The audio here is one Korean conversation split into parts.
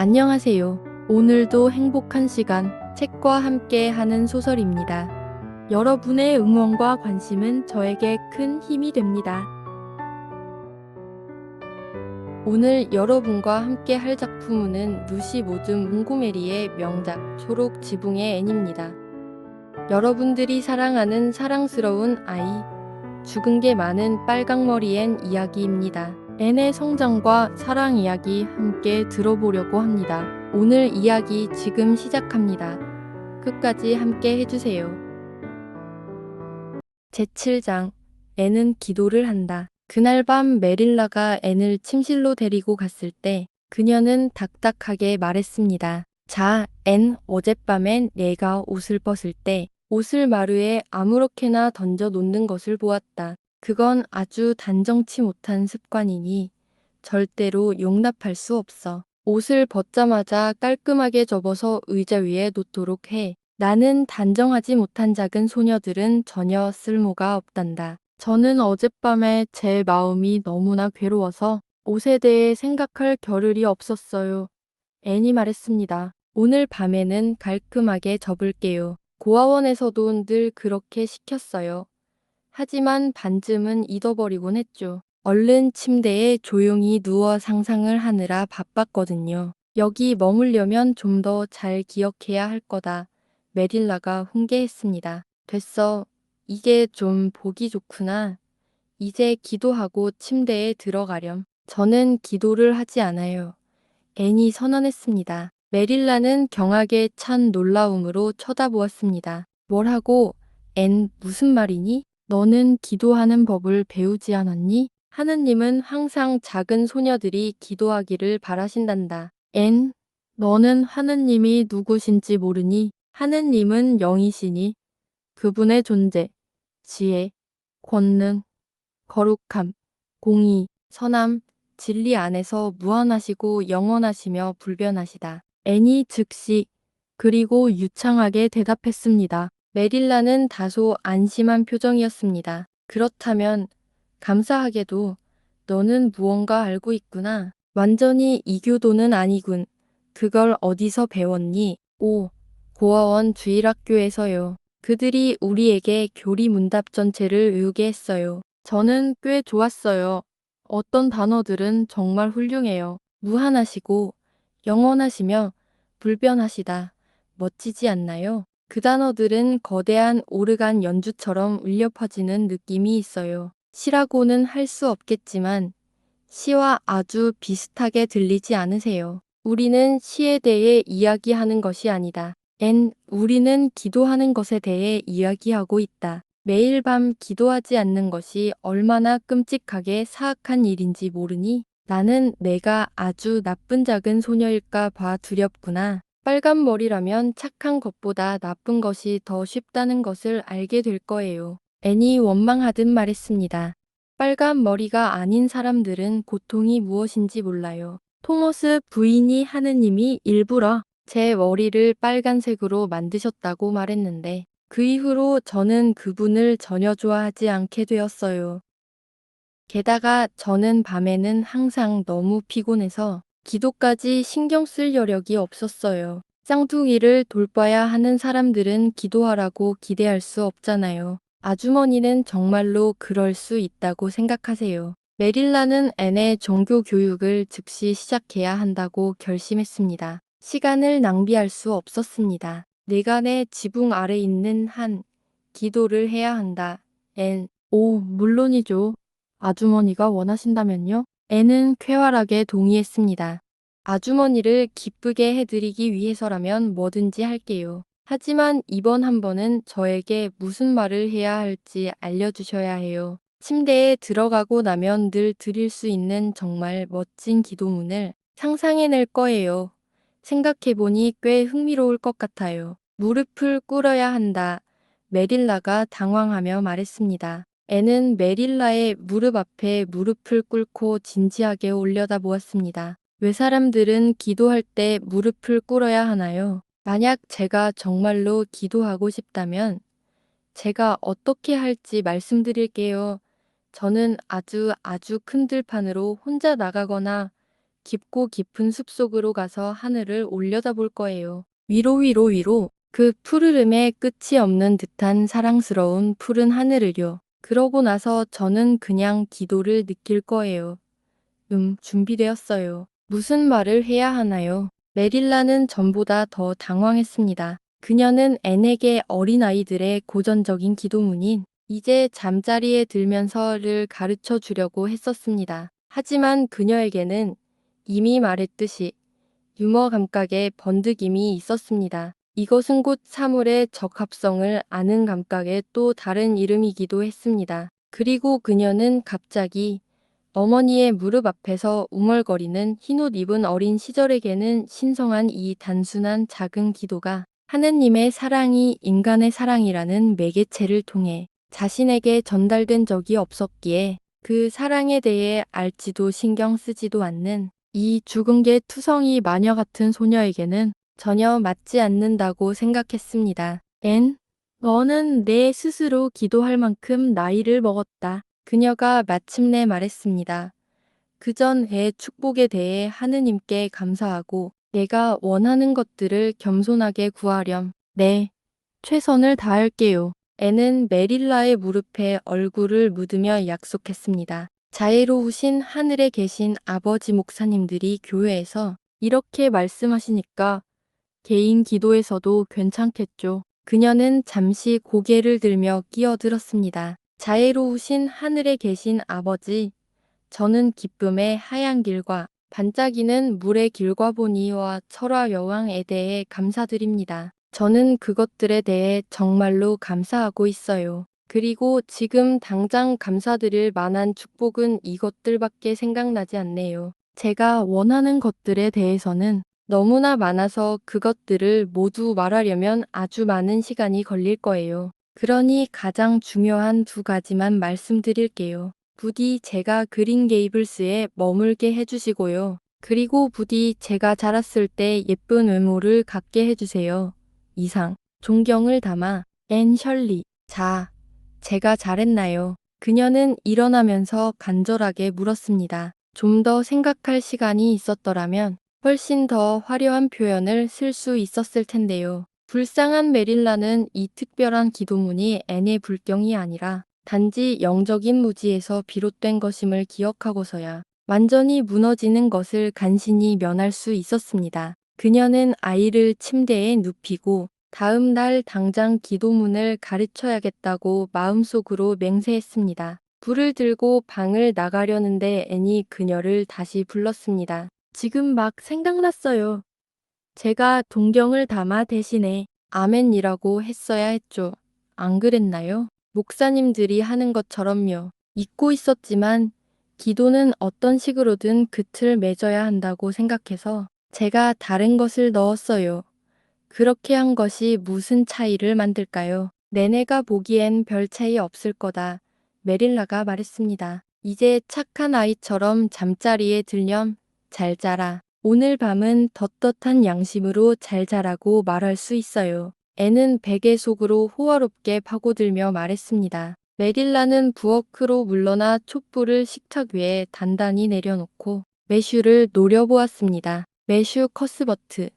안녕하세요. 오늘도 행복한 시간, 책과 함께 하는 소설입니다. 여러분의 응원과 관심은 저에게 큰 힘이 됩니다. 오늘 여러분과 함께 할 작품은 루시 모즘 몽고메리의 명작 초록 지붕의 앤입니다. 여러분들이 사랑하는 사랑스러운 아이, 죽은 게 많은 빨강머리 앤 이야기입니다. 앤의 성장과 사랑 이야기 함께 들어보려고 합니다. 오늘 이야기 지금 시작합니다. 끝까지 함께 해주세요. 제7장 앤은 기도를 한다. 그날 밤 메릴라가 앤을 침실로 데리고 갔을 때 그녀는 딱딱하게 말했습니다. 자, 앤, 어젯밤엔 내가 옷을 벗을 때 옷을 마루에 아무렇게나 던져 놓는 것을 보았다. 그건 아주 단정치 못한 습관이니 절대로 용납할 수 없어. 옷을 벗자마자 깔끔하게 접어서 의자 위에 놓도록 해. 나는 단정하지 못한 작은 소녀들은 전혀 쓸모가 없단다. 저는 어젯밤에 제 마음이 너무나 괴로워서 옷에 대해 생각할 겨를이 없었어요. 앤이 말했습니다. 오늘 밤에는 깔끔하게 접을게요. 고아원에서도 늘 그렇게 시켰어요. 하지만 반쯤은 잊어버리곤 했죠. 얼른 침대에 조용히 누워 상상을 하느라 바빴거든요. 여기 머물려면 좀 더 잘 기억해야 할 거다. 메릴라가 훈계했습니다. 됐어. 이게 좀 보기 좋구나. 이제 기도하고 침대에 들어가렴. 저는 기도를 하지 않아요. 앤이 선언했습니다. 메릴라는 경악에 찬 놀라움으로 쳐다보았습니다. 뭘 하고? 앤, 무슨 말이니? 너는 기도하는 법을 배우지 않았니? 하느님은 항상 작은 소녀들이 기도하기를 바라신단다. 앤, 너는 하느님이 누구신지 모르니? 하느님은 영이시니 그분의 존재, 지혜, 권능, 거룩함, 공의, 선함, 진리 안에서 무한하시고 영원하시며 불변하시다. 앤이 즉시 그리고 유창하게 대답했습니다. 메릴라는 다소 안심한 표정이었습니다. 그렇다면 감사하게도 너는 무언가 알고 있구나. 완전히 이교도는 아니군. 그걸 어디서 배웠니? 오, 고아원 주일학교에서요. 그들이 우리에게 교리 문답 전체를 외우게 했어요. 저는 꽤 좋았어요. 어떤 단어들은 정말 훌륭해요. 무한하시고 영원하시며 불변하시다. 멋지지 않나요? 그 단어들은 거대한 오르간 연주처럼 울려 퍼지는 느낌이 있어요. 시라고는 할 수 없겠지만 시와 아주 비슷하게 들리지 않으세요? 우리는 시에 대해 이야기하는 것이 아니다. 우리는 기도하는 것에 대해 이야기하고 있다. 매일 밤 기도하지 않는 것이 얼마나 끔찍하게 사악한 일인지 모르니? 나는 내가 아주 나쁜 작은 소녀일까 봐 두렵구나. 빨간 머리라면 착한 것보다 나쁜 것이 더 쉽다는 것을 알게 될 거예요. 앤이 원망하듯 말했습니다. 빨간 머리가 아닌 사람들은 고통이 무엇인지 몰라요. 토머스 부인이 하느님이 일부러 제 머리를 빨간색으로 만드셨다고 말했는데 그 이후로 저는 그분을 전혀 좋아하지 않게 되었어요. 게다가 저는 밤에는 항상 너무 피곤해서 기도까지 신경 쓸 여력이 없었어요. 쌍둥이를 돌봐야 하는 사람들은 기도하라고 기대할 수 없잖아요. 아주머니는 정말로 그럴 수 있다고 생각하세요. 메릴라는 앤의 종교 교육을 즉시 시작해야 한다고 결심했습니다. 시간을 낭비할 수 없었습니다. 내간의 지붕 아래 있는 한 기도를 해야 한다. 앤, 오, 물론이죠. 아주머니가 원하신다면요? 앤은 쾌활하게 동의했습니다. 아주머니를 기쁘게 해드리기 위해서라면 뭐든지 할게요. 하지만 이번 한 번은 저에게 무슨 말을 해야 할지 알려주셔야 해요. 침대에 들어가고 나면 늘 드릴 수 있는 정말 멋진 기도문을 상상해낼 거예요. 생각해보니 꽤 흥미로울 것 같아요. 무릎을 꿇어야 한다. 메릴라가 당황하며 말했습니다. 앤은 메릴라의 무릎 앞에 무릎을 꿇고 진지하게 올려다보았습니다. 왜 사람들은 기도할 때 무릎을 꿇어야 하나요? 만약 제가 정말로 기도하고 싶다면 제가 어떻게 할지 말씀드릴게요. 저는 아주 큰 들판으로 혼자 나가거나 깊고 깊은 숲속으로 가서 하늘을 올려다볼 거예요. 위로 위로 위로 그 푸르름에 끝이 없는 듯한 사랑스러운 푸른 하늘을요. 그러고 나서 저는 그냥 기도를 느낄 거예요. 준비되었어요. 무슨 말을 해야 하나요? 메릴라는 전보다 더 당황했습니다. 그녀는 앤에게 어린아이들의 고전적인 기도문인 이제 잠자리에 들면서를 가르쳐 주려고 했었습니다. 하지만 그녀에게는 이미 말했듯이 유머 감각의 번득임이 있었습니다. 이것은 곧 사물의 적합성을 아는 감각의 또 다른 이름이기도 했습니다. 그리고 그녀는 갑자기 어머니의 무릎 앞에서 웅얼거리는 흰옷 입은 어린 시절에게는 신성한 이 단순한 작은 기도가 하느님의 사랑이 인간의 사랑이라는 매개체를 통해 자신에게 전달된 적이 없었기에 그 사랑에 대해 알지도 신경 쓰지도 않는 이 죽은 게 투성이 마녀 같은 소녀에게는 전혀 맞지 않는다고 생각했습니다. 너는 내 스스로 기도할 만큼 나이를 먹었다. 그녀가 마침내 말했습니다. 그전의 축복에 대해 하느님께 감사하고 내가 원하는 것들을 겸손하게 구하렴. 네, 최선을 다할게요. 애는 메릴라의 무릎에 얼굴을 묻으며 약속했습니다. 자애로우신 하늘에 계신 아버지 목사님들이 교회에서 이렇게 말씀하시니까 개인 기도에서도 괜찮겠죠. 그녀는 잠시 고개를 들며 끼어들었습니다. 자애로우신 하늘에 계신 아버지, 저는 기쁨의 하얀 길과 반짝이는 물의 길과 보니와 철화 여왕에 대해 감사드립니다. 저는 그것들에 대해 정말로 감사하고 있어요. 그리고 지금 당장 감사드릴 만한 축복은 이것들밖에 생각나지 않네요. 제가 원하는 것들에 대해서는 너무나 많아서 그것들을 모두 말하려면 아주 많은 시간이 걸릴 거예요. 그러니 가장 중요한 두 가지만 말씀드릴게요. 부디 제가 그린 게이블스에 머물게 해주시고요. 그리고 부디 제가 자랐을 때 예쁜 외모를 갖게 해주세요. 이상, 존경을 담아, 앤 셜리. 자, 제가 잘했나요? 그녀는 일어나면서 간절하게 물었습니다. 좀 더 생각할 시간이 있었더라면 훨씬 더 화려한 표현을 쓸 수 있었을 텐데요. 불쌍한 메릴라는 이 특별한 기도문이 앤의 불경이 아니라 단지 영적인 무지에서 비롯된 것임을 기억하고서야 완전히 무너지는 것을 간신히 면할 수 있었습니다. 그녀는 아이를 침대에 눕히고 다음 날 당장 기도문을 가르쳐야겠다고 마음속으로 맹세했습니다. 불을 들고 방을 나가려는데 앤이 그녀를 다시 불렀습니다. 지금 막 생각났어요. 제가 동경을 담아 대신에 아멘이라고 했어야 했죠. 안 그랬나요? 목사님들이 하는 것처럼요. 잊고 있었지만 기도는 어떤 식으로든 끝을 맺어야 한다고 생각해서 제가 다른 것을 넣었어요. 그렇게 한 것이 무슨 차이를 만들까요? 내내가 보기엔 별 차이 없을 거다. 메릴라가 말했습니다. 이제 착한 아이처럼 잠자리에 들렴. 잘 자라. 오늘 밤은 떳떳한 양심으로 잘 자라고 말할 수 있어요. 애는 베개 속으로 호화롭게 파고들며 말했습니다. 메릴라는 부엌으로 물러나 촛불을 식탁 위에 단단히 내려놓고 매슈를 노려보았습니다. 매슈 커스버트.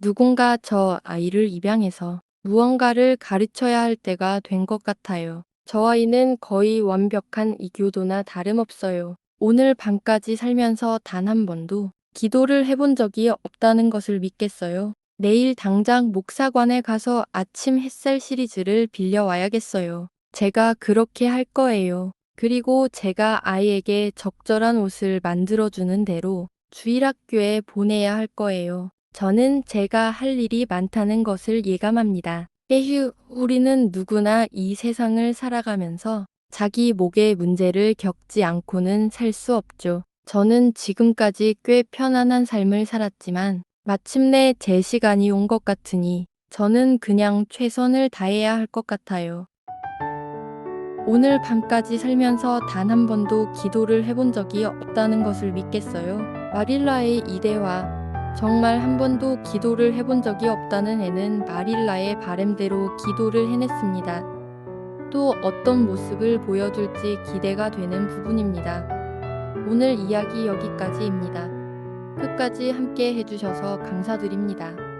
누군가 저 아이를 입양해서 무언가를 가르쳐야 할 때가 된 것 같아요. 저 아이는 거의 완벽한 이교도나 다름없어요. 오늘 밤까지 살면서 단 한 번도 기도를 해본 적이 없다는 것을 믿겠어요. 내일 당장 목사관에 가서 아침 햇살 시리즈를 빌려와야겠어요. 제가 그렇게 할 거예요. 그리고 제가 아이에게 적절한 옷을 만들어주는 대로 주일학교에 보내야 할 거예요. 저는 제가 할 일이 많다는 것을 예감합니다. 에휴, 우리는 누구나 이 세상을 살아가면서 자기 목의 문제를 겪지 않고는 살 수 없죠. 저는 지금까지 꽤 편안한 삶을 살았지만 마침내 제 시간이 온 것 같으니 저는 그냥 최선을 다해야 할 것 같아요. 오늘 밤까지 살면서 단 한 번도 기도를 해본 적이 없다는 것을 믿겠어요. 마릴라의 이대화. 정말 한 번도 기도를 해본 적이 없다는 애는 마릴라의 바램대로 기도를 해냈습니다. 또 어떤 모습을 보여줄지 기대가 되는 부분입니다. 오늘 이야기 여기까지입니다. 끝까지 함께 해주셔서 감사드립니다.